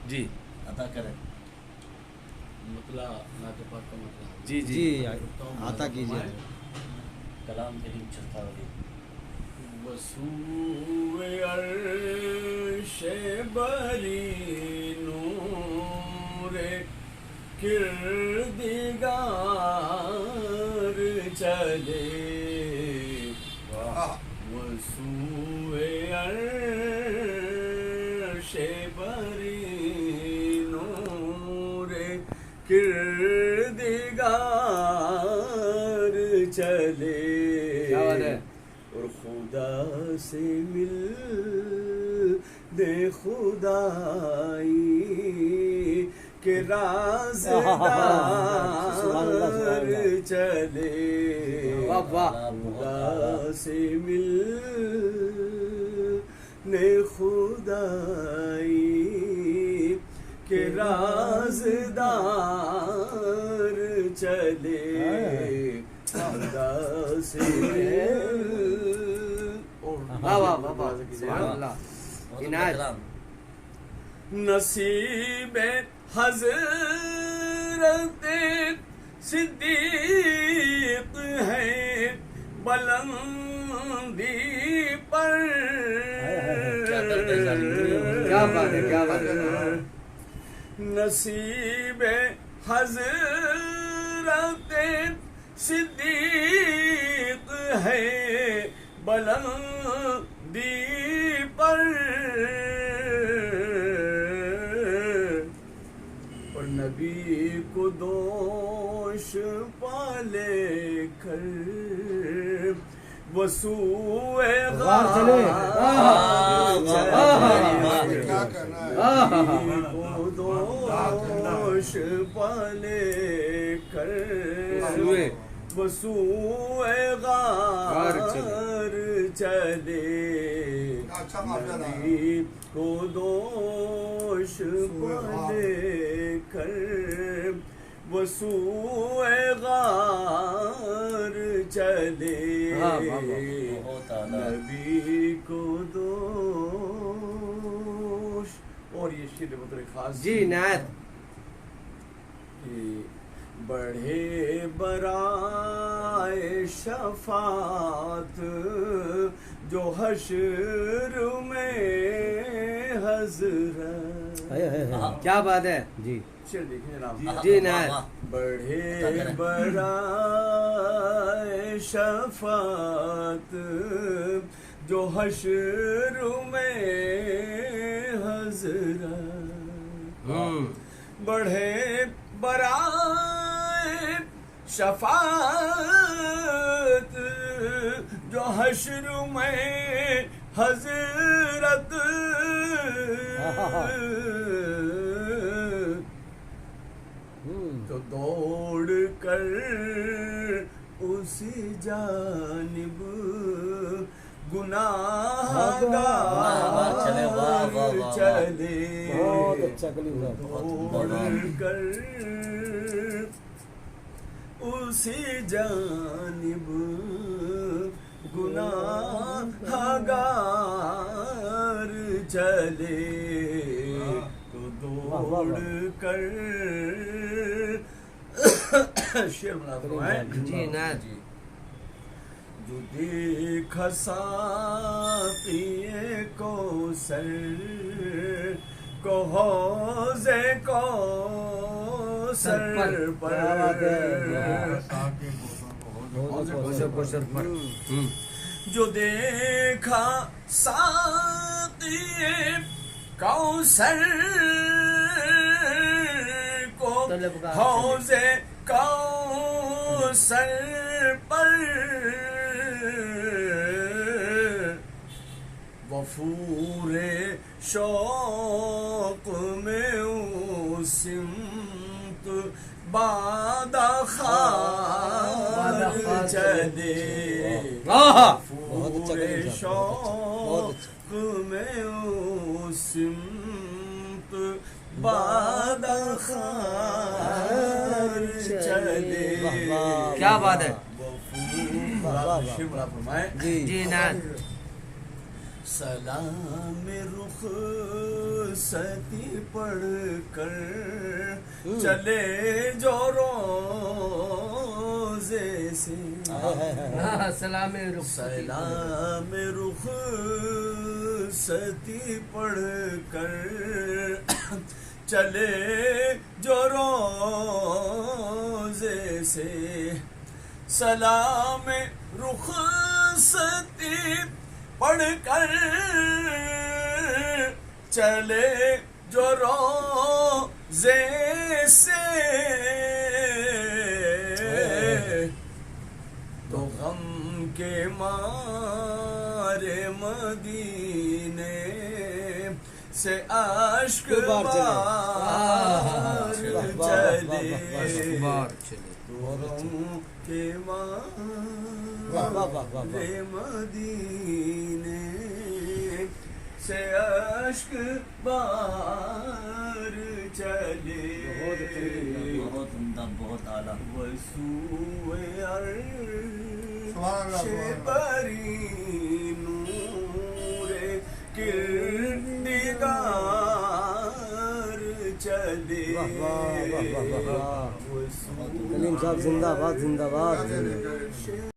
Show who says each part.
Speaker 1: جی
Speaker 2: عطا کرے.
Speaker 3: مطلع نعت پاک کا مطلع.
Speaker 1: جی
Speaker 4: جی عطا کیجیے.
Speaker 2: کلام کریم چلتا رہے.
Speaker 3: وسوء عرش بری نور کردگار چلے. وسوء عرش بری نور کردگار چلے.
Speaker 4: کیا بات ہے.
Speaker 3: اور خدا سے مل دے خدائی کے رازدار چلے. خدا سے مل دے خدائی کے رازدار چلے. خدا سے نصیب حضرت صدیق ہے بلندی پر.
Speaker 4: کیا بات ہے کیا بات ہے.
Speaker 3: نصیب حضرت صدیق ہے بلندی پر. اور نبی کو دوش پالے کر وسوء غار چلے. کو دوش پالے کر وسوء غار چلے. نبی کو دوش پالے کر وسوء غار چلے. نبی کو دوش. اور یہ شعر بطور خاص
Speaker 4: جی نعت.
Speaker 3: بڑھے برائے شفاعت جو حشر میں حضرت.
Speaker 4: کیا بات ہے. جی
Speaker 3: شعر دیکھیں جناب.
Speaker 4: جی نعت.
Speaker 3: بڑھے برائے شفاعت جو حشر میں حضرت. بڑھے برائے شفاعت جو حشر میں حضرت. تو دوڑ کر اسی جانب گناہ گار چلے.
Speaker 4: بہت اچھا کلیم.
Speaker 3: دوڑ کر اسی جانب گناہ گار چلے. تو دوڑ کر شعر بنا فرمائے.
Speaker 4: جی نعت.
Speaker 3: جو دیکھا ساقی کوثر کو حوض کوثر پر. جو دیکھا ساقی کوثر کو حوض کوثر پر. وفور شوق میں سمت باد خار چلے. وفور شوق میں سمت باد خار چلے.
Speaker 4: کیا بات ہے.
Speaker 3: فرمائے.
Speaker 4: جی نعت.
Speaker 2: سلام رخصتی پڑھ کر چلے جو روزے سے
Speaker 4: سلام
Speaker 2: سلام رخصتی پڑھ کر چلے جو روزے سے سلام رخصتی پڑھ کر چلے جو روزے سے تو غم کے مارے مدینے سے اشک بار چلے تو غم کے مارے مدینے سے اشک بار چلے بہت عمدہ بہت اعلیٰ وسوئے عرش بری نور کردگار چلے
Speaker 4: کلیم صاحب زندہ باد زندہ باد